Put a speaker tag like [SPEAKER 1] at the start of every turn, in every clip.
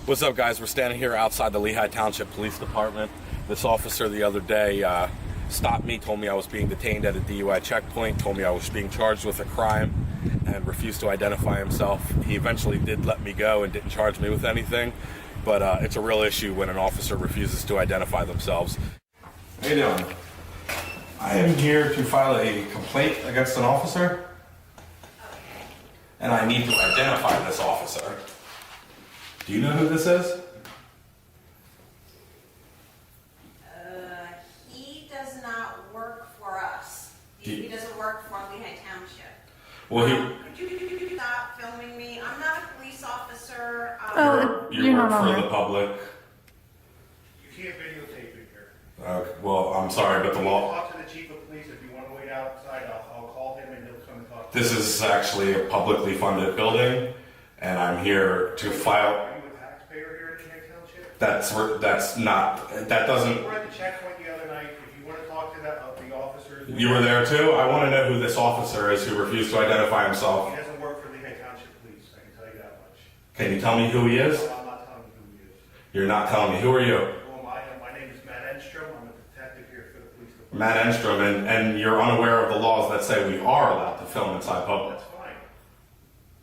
[SPEAKER 1] What's up, guys? We're standing here outside the Lehigh Township Police Department. This officer the other day stopped me, told me I was being detained at a DUI checkpoint, told me I was being charged with a crime, and refused to identify himself. He eventually did let me go and didn't charge me with anything, but it's a real issue when an officer refuses to identify themselves. How you doing? I am here to file a complaint against an officer, and I need to identify this officer. Do you know who this is?
[SPEAKER 2] He does not work for us. He doesn't work for Lehigh Township.
[SPEAKER 1] Well,
[SPEAKER 2] Could you stop filming me? I'm not a police officer.
[SPEAKER 1] you work for the public.
[SPEAKER 3] You can't videotape it here.
[SPEAKER 1] Well, I'm sorry, but the law...
[SPEAKER 3] Talk to the chief of police. If you want to wait outside, I'll call him and he'll come and talk to
[SPEAKER 1] This is actually a publicly funded building, and I'm here to file...
[SPEAKER 3] Are you a taxpayer here in Lehigh Township?
[SPEAKER 1] That's not... That doesn't...
[SPEAKER 3] You were at the checkpoint the other night. If you want to talk to the officers...
[SPEAKER 1] You were there too? I want to know who this officer is who refused to identify himself.
[SPEAKER 3] He doesn't work for Lehigh Township Police. I can tell you that much.
[SPEAKER 1] Can you tell me who he is?
[SPEAKER 3] No, I'm not telling you who he is.
[SPEAKER 1] You're not telling me. Who are you?
[SPEAKER 3] Who am I? My name is Matt Enstrom. I'm a detective here for the police department.
[SPEAKER 1] Matt Enstrom, and you're unaware of the laws that say we are allowed to film inside public.
[SPEAKER 3] That's fine.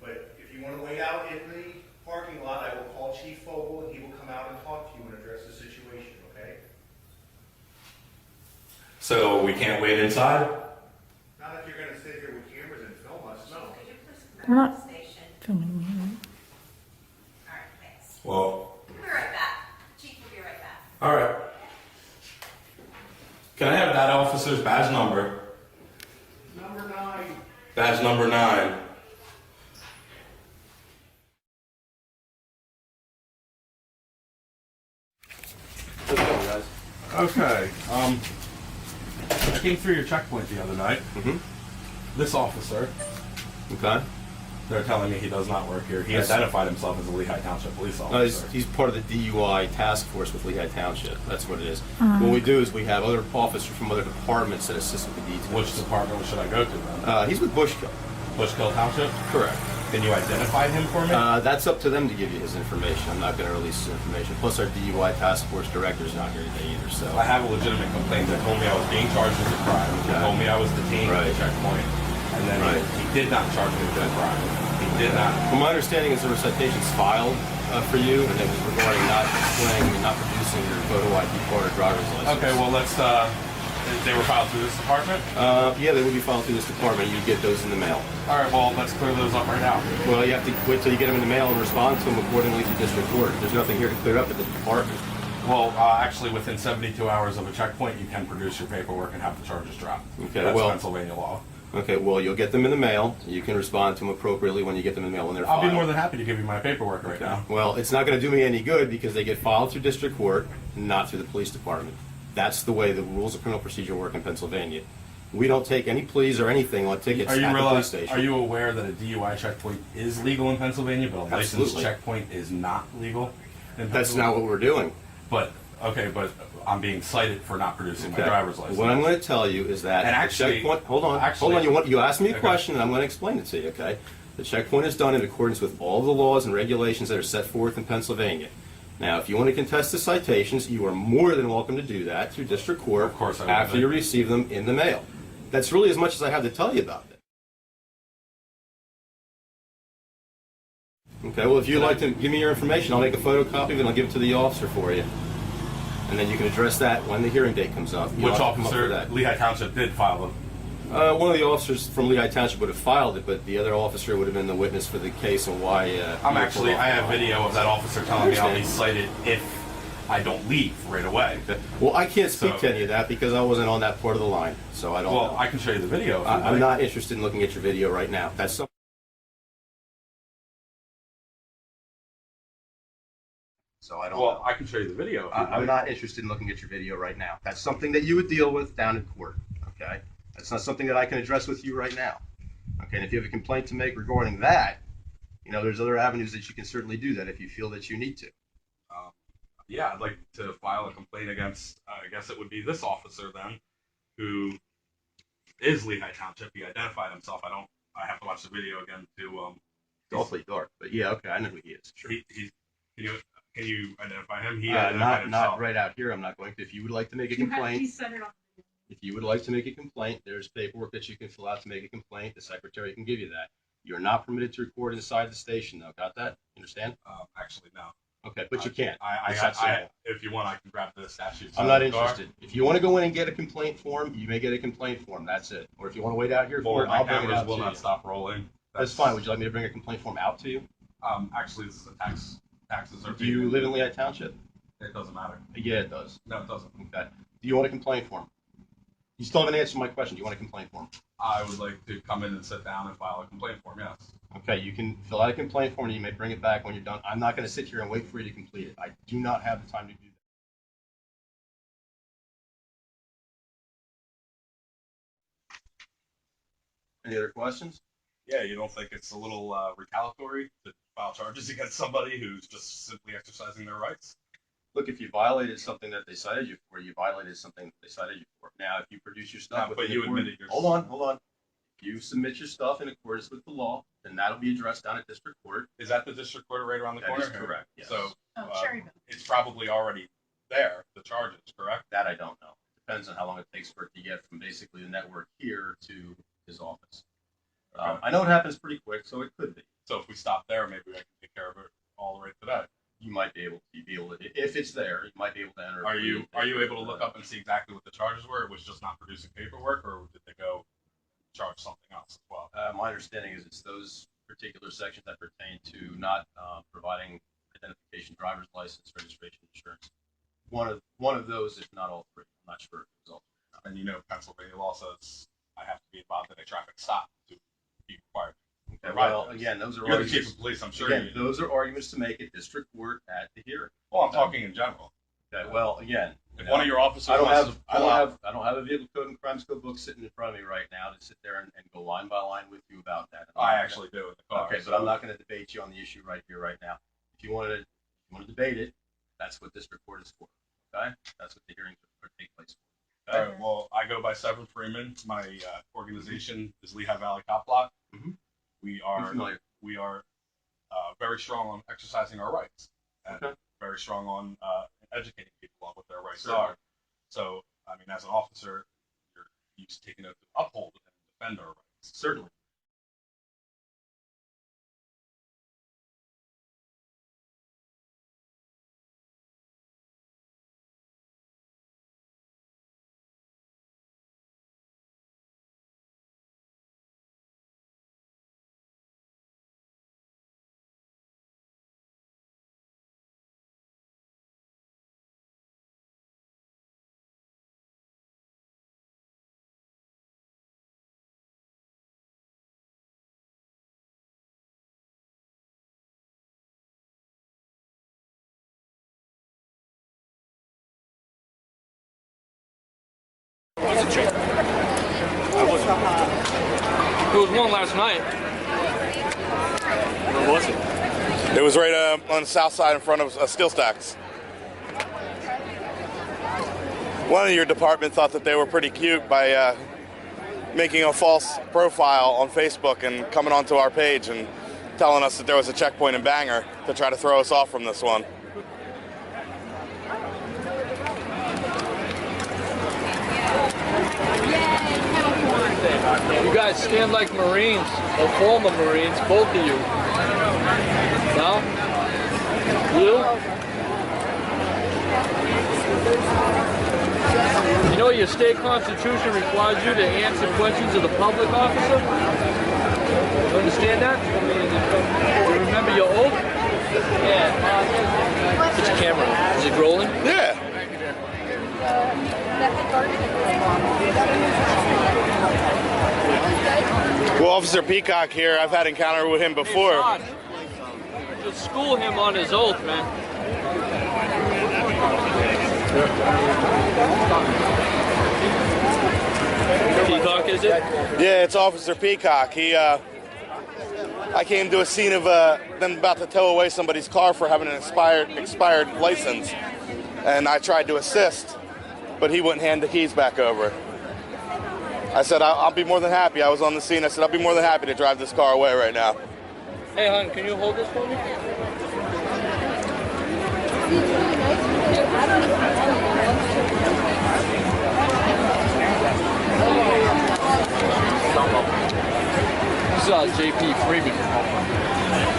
[SPEAKER 3] But if you want to wait out in the parking lot, I will call Chief Fogel and he will come out and talk to you and address the situation, okay?
[SPEAKER 1] So we can't wait inside?
[SPEAKER 3] Not if you're going to sit here with cameras and film us, no.
[SPEAKER 2] Could you please
[SPEAKER 4] We're
[SPEAKER 2] come
[SPEAKER 4] not-
[SPEAKER 2] to the station?
[SPEAKER 4] Filming me, right?
[SPEAKER 2] All right, thanks.
[SPEAKER 1] Well,
[SPEAKER 2] We'll be right back. Chief will be right back.
[SPEAKER 1] all right. Can I have that officer's badge number?
[SPEAKER 3] Number 9.
[SPEAKER 1] Badge number 9. Okay. I came through your checkpoint the other night. This officer,
[SPEAKER 5] Okay.
[SPEAKER 1] they're telling me he does not work here. He
[SPEAKER 5] Yes.
[SPEAKER 1] identified himself as a Lehigh Township police
[SPEAKER 5] No,
[SPEAKER 1] officer.
[SPEAKER 5] he's part of the DUI task force with Lehigh Township. That's what it is. What we do is we have other officers from other departments that assist with the details.
[SPEAKER 1] Which department should I go to then?
[SPEAKER 5] He's with Bushkill.
[SPEAKER 1] Bushkill Township?
[SPEAKER 5] Correct.
[SPEAKER 1] Can you identify him for me?
[SPEAKER 5] That's up to them to give you his information. I'm not going to release his information. Plus, our DUI task force director's not here today either. So
[SPEAKER 1] I have a legitimate complaint that told me I was being charged with a crime. He
[SPEAKER 5] Okay.
[SPEAKER 1] told me I was detained at the
[SPEAKER 5] Right.
[SPEAKER 1] checkpoint. And then
[SPEAKER 5] Right.
[SPEAKER 1] he did not charge me with a crime. He did not.
[SPEAKER 5] From my understanding, is there were citations filed for you, and it was regarding not displaying and not producing your photo ID card or driver's license.
[SPEAKER 1] Okay, well, they were filed through this department?
[SPEAKER 5] Yeah, they would be filed through this department. You get those in the mail.
[SPEAKER 1] All right, well, let's clear those up right now.
[SPEAKER 5] Well, you have to wait till you get them in the mail and respond to them accordingly through district court. There's nothing here to clear up at the department.
[SPEAKER 1] Well, actually, within 72 hours of a checkpoint, you can produce your paperwork and have the charges dropped.
[SPEAKER 5] Okay,
[SPEAKER 1] That's
[SPEAKER 5] well-
[SPEAKER 1] Pennsylvania law.
[SPEAKER 5] Okay, well, you'll get them in the mail. You can respond to them appropriately when you get them in the mail when they're
[SPEAKER 1] I'll
[SPEAKER 5] filed.
[SPEAKER 1] be more than happy to give you my paperwork right now.
[SPEAKER 5] Well, it's not going to do me any good because they get filed through district court, not through the police department. That's the way the rules of criminal procedure work in Pennsylvania. We don't take any pleas or anything on tickets
[SPEAKER 1] Are
[SPEAKER 5] at
[SPEAKER 1] you,
[SPEAKER 5] the police station.
[SPEAKER 1] are you aware that a DUI checkpoint is legal in Pennsylvania, but a licensed
[SPEAKER 5] Absolutely.
[SPEAKER 1] checkpoint is not legal in Pennsylvania?
[SPEAKER 5] That's not what we're doing.
[SPEAKER 1] But I'm being cited for not producing my
[SPEAKER 5] Okay?
[SPEAKER 1] driver's license.
[SPEAKER 5] What I'm going to tell you is that
[SPEAKER 1] And
[SPEAKER 5] the
[SPEAKER 1] actually-
[SPEAKER 5] checkpoint. Hold on.
[SPEAKER 1] actually-
[SPEAKER 5] hold on. You asked me a
[SPEAKER 1] Okay.
[SPEAKER 5] question, and I'm going to explain it to you. Okay? The checkpoint is done in accordance with all the laws and regulations that are set forth in Pennsylvania. Now, if you want to contest the citations, you are more than welcome to do that through district court
[SPEAKER 1] Of course I would.
[SPEAKER 5] after you receive them in the mail. That's really as much as I have to tell you about it. Okay, well, if you'd like to give me your information, I'll make a photocopy of it and I'll give it to the officer for you. And then you can address that when the hearing date comes up. You
[SPEAKER 1] Which
[SPEAKER 5] don't have to come up
[SPEAKER 1] officer?
[SPEAKER 5] with that.
[SPEAKER 1] Lehigh Township did file them.
[SPEAKER 5] One of the officers from Lehigh Township would have filed it, but the other officer would have been the witness for the case and why.
[SPEAKER 1] I have video of that officer telling me I'll be
[SPEAKER 5] understand.
[SPEAKER 1] cited if I don't leave right away.
[SPEAKER 5] Well, I can't speak
[SPEAKER 1] So-
[SPEAKER 5] to any of that because I wasn't on that part of the line, so I don't
[SPEAKER 1] Well,
[SPEAKER 5] know.
[SPEAKER 1] I can show you the video. If you'd
[SPEAKER 5] I'm
[SPEAKER 1] like.
[SPEAKER 5] not interested in looking at your video right now. That's something. So I don't
[SPEAKER 1] Well,
[SPEAKER 5] know.
[SPEAKER 1] I can show you the video. If you'd
[SPEAKER 5] I'm
[SPEAKER 1] like.
[SPEAKER 5] not interested in looking at your video right now. That's something that you would deal with down in court, okay? That's not something that I can address with you right now. Okay, and if you have a complaint to make regarding that, there's other avenues that you can certainly do that if you feel that you need to.
[SPEAKER 1] Yeah, I'd like to file a complaint against. I guess it would be this officer then, who is Lehigh Township. He identified himself. I have to watch the video again to.
[SPEAKER 5] It's awfully dark, but yeah, okay, I know who he is. Sure.
[SPEAKER 1] Can Can you identify him? He identified
[SPEAKER 5] Not
[SPEAKER 1] himself.
[SPEAKER 5] right out here. I'm not going to. If you would like to make a complaint, if you would like to make a complaint, there's paperwork that you can fill out to make a complaint. The secretary can give you that. You're not permitted to record inside the station, though. Got that? Understand?
[SPEAKER 1] Actually, no.
[SPEAKER 5] Okay, but you can't.
[SPEAKER 1] If you want, I can grab the statutes.
[SPEAKER 5] I'm not interested. If you want to go in and get a complaint form, you may get a complaint form. That's it. Or if you want to wait out here for it, I'll bring it out to you.
[SPEAKER 1] Will not stop rolling.
[SPEAKER 5] That's fine. Would you like me to bring a complaint form out to you?
[SPEAKER 1] Actually, this is a tax. Taxes are.
[SPEAKER 5] Do you live in Lehigh Township?
[SPEAKER 1] It doesn't matter.
[SPEAKER 5] Yeah, it does.
[SPEAKER 1] No, it doesn't.
[SPEAKER 5] Okay. Do you want a complaint form? You still haven't answered my question. Do you want a complaint form?
[SPEAKER 1] I would like to come in and sit down and file a complaint form, yes.
[SPEAKER 5] Okay, you can fill out a complaint form and you may bring it back when you're done. I'm not going to sit here and wait for you to complete it. I do not have the time to do that. Any other questions?
[SPEAKER 1] Yeah, you don't think it's a little retaliatory to file charges against somebody who's just simply exercising their rights?
[SPEAKER 5] Look, if you violated something that they cited you for, you violated something that they cited you for. Now, if you produce your stuff,
[SPEAKER 1] but you admitted yourself.
[SPEAKER 5] Hold on. If you submit your stuff in accordance with the law, then that'll be addressed down at district court.
[SPEAKER 1] Is that the district court right around the corner?
[SPEAKER 5] That is correct. Yes.
[SPEAKER 1] So
[SPEAKER 2] Cherryville.
[SPEAKER 1] it's probably already there. The charges, correct?
[SPEAKER 5] That I don't know. Depends on how long it takes for it to get from basically the network here to his office.
[SPEAKER 1] Okay.
[SPEAKER 5] I know it happens pretty quick, so it could be.
[SPEAKER 1] So if we stop there, maybe I can take care of it all the way today.
[SPEAKER 5] You might be able to, if it's there, you might be able to enter.
[SPEAKER 1] Are you able to look up and see exactly what the charges were? It was just not producing paperwork, or did they go charge something else as well?
[SPEAKER 5] My understanding is it's those particular sections that pertain to not providing identification, driver's license, registration, insurance. One of those, if not all three. I'm not sure if it was all three.
[SPEAKER 1] And you know, Pennsylvania law says I have to be involved in a traffic stop to be required.
[SPEAKER 5] Okay, well, again, those are
[SPEAKER 1] You're the
[SPEAKER 5] arguments.
[SPEAKER 1] chief of police, I'm sure.
[SPEAKER 5] Again, those are arguments to make at district court at the hearing.
[SPEAKER 1] Well, I'm talking in general.
[SPEAKER 5] Okay, well, again,
[SPEAKER 1] If one of your officers
[SPEAKER 5] I don't
[SPEAKER 1] wants
[SPEAKER 5] have
[SPEAKER 1] to
[SPEAKER 5] I
[SPEAKER 1] pull
[SPEAKER 5] don't
[SPEAKER 1] out-
[SPEAKER 5] have I don't have a vehicle code and crimes code book sitting in front of me right now to sit there and go line by line with you about that.
[SPEAKER 1] I actually do in the car.
[SPEAKER 5] Okay, but I'm not going to debate you on the issue right here, right now. If you want to debate it, that's what district court is for. Okay, that's what the hearings are take place for. Okay?
[SPEAKER 1] All right, well, I go by Severin Freeman. My organization is Lehigh Valley CopBlock.
[SPEAKER 5] Mhm.
[SPEAKER 1] We
[SPEAKER 5] I'm
[SPEAKER 1] are
[SPEAKER 5] familiar.
[SPEAKER 1] very strong on exercising our rights, and
[SPEAKER 5] Okay.
[SPEAKER 1] very strong on educating people on what their rights
[SPEAKER 5] Certainly.
[SPEAKER 1] are. So, I mean, as an officer, you're taking oath to uphold and defend our rights.
[SPEAKER 5] Certainly.
[SPEAKER 4] There was one last night. Where was it?
[SPEAKER 1] It was right on the south side in front of Steel Stacks. One of your department thought that they were pretty cute by making a false profile on Facebook and coming onto our page and telling us that there was a checkpoint in Bangor to try to throw us off from this one.
[SPEAKER 4] You guys stand like Marines, or former Marines, both of you. No? You? You know your state constitution requires you to answer questions of the public, officer? You understand that? You remember your oath? Yeah. It's a camera. Is it rolling?
[SPEAKER 1] Yeah. Well, Officer Peacock here, I've had encounter with him before.
[SPEAKER 4] Just school him on his oath, man. Peacock, is it?
[SPEAKER 1] Yeah, it's Officer Peacock. I came to a scene of them about to tow away somebody's car for having an expired license, and I tried to assist, but he wouldn't hand the keys back over. I said, I'll be more than happy. I was on the scene. I said, I'll be more than happy to drive this car away right now.
[SPEAKER 4] Hey, hon, can you hold this for me? JP Freeman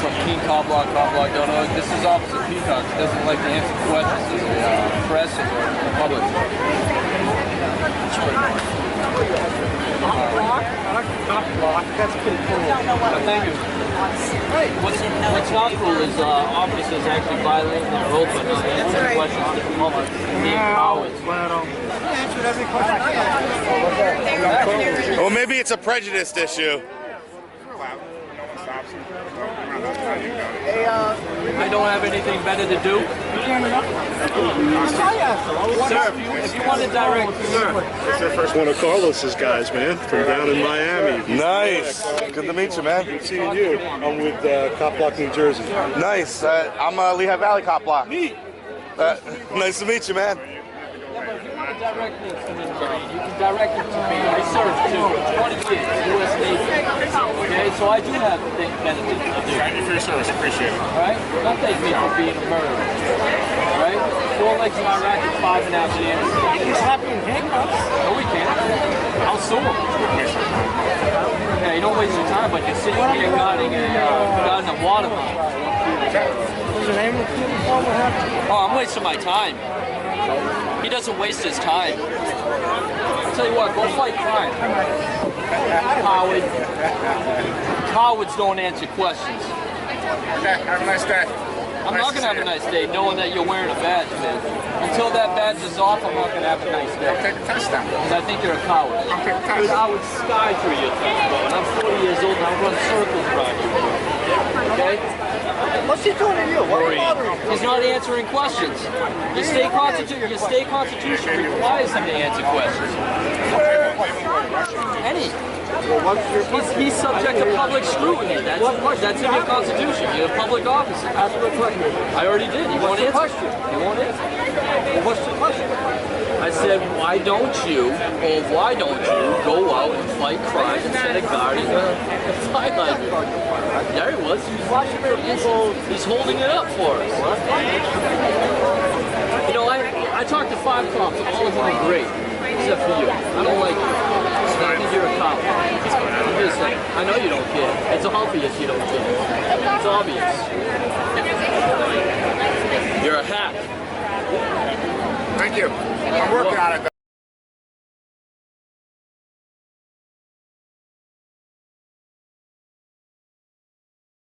[SPEAKER 4] from King CopBlock.org. This is Officer Peacock. He doesn't like to answer questions to the press or the public.
[SPEAKER 6] CopBlock. That's pretty cool.
[SPEAKER 4] Thank you. What's not cool is officers actually violating their oath by not answering questions to the public. Being cowards.
[SPEAKER 6] Answered every question I asked.
[SPEAKER 7] Well, maybe it's a prejudice issue.
[SPEAKER 4] I don't have anything better to do. Sir, if you want to direct, sir.
[SPEAKER 8] One of Carlos's guys, man, from down in Miami.
[SPEAKER 7] Nice. Good to meet you, man.
[SPEAKER 8] Good seeing you. I'm with CopBlock, New Jersey.
[SPEAKER 7] Nice. I'm Lehigh Valley Cop Block.
[SPEAKER 8] Neat.
[SPEAKER 7] Nice to meet you, man.
[SPEAKER 4] If you want to direct this to me, you can direct it to me. I served too, 20 years, U.S. Navy. Okay, so I do have benefits to do.
[SPEAKER 8] Thank you for your service. Appreciate it.
[SPEAKER 4] All right? Don't thank me for being a murderer. All right? 4 legs in Iraq and 5 in Afghanistan.
[SPEAKER 6] He's happy in handcuffs.
[SPEAKER 4] No, we can't. I'll sue him. Yeah, you don't waste your time, but you're sitting here guarding a water bottle.
[SPEAKER 6] What's the name of the uniform? What happened?
[SPEAKER 4] Oh, I'm wasting my time. He doesn't waste his time. I'll tell you what, go fight crime. Coward. Cowards don't answer questions.
[SPEAKER 8] Okay, have a nice day.
[SPEAKER 4] I'm not going to have a nice day knowing that you're wearing a badge, man. Until that badge is off, I'm not going to have a nice day.
[SPEAKER 8] Take the test down.
[SPEAKER 4] Because I think you're a coward. Dude, I would sky through your test, bro. And I'm 40 years old and I run circles around you. Okay?
[SPEAKER 6] What's he doing to you? What are you bothering?
[SPEAKER 4] He's not answering questions. Your state constitution requires him to answer questions. Any. He's subject to public scrutiny. That's in your constitution. You're a public officer.
[SPEAKER 6] Ask me a question.
[SPEAKER 4] I already did. You won't answer.
[SPEAKER 6] Question.
[SPEAKER 4] You won't answer.
[SPEAKER 6] What's the question?
[SPEAKER 4] I said, why don't you go out and fight crime instead of guarding the sideline? There he was. He's holding it up for us. You know, I talked to 5 cops. All of them are great, except for you. I don't like you. I think you're a cop. I'm just saying. I know you don't care. It's obvious you don't care. It's obvious. You're a hack.
[SPEAKER 8] Thank you. I'm working on it, though.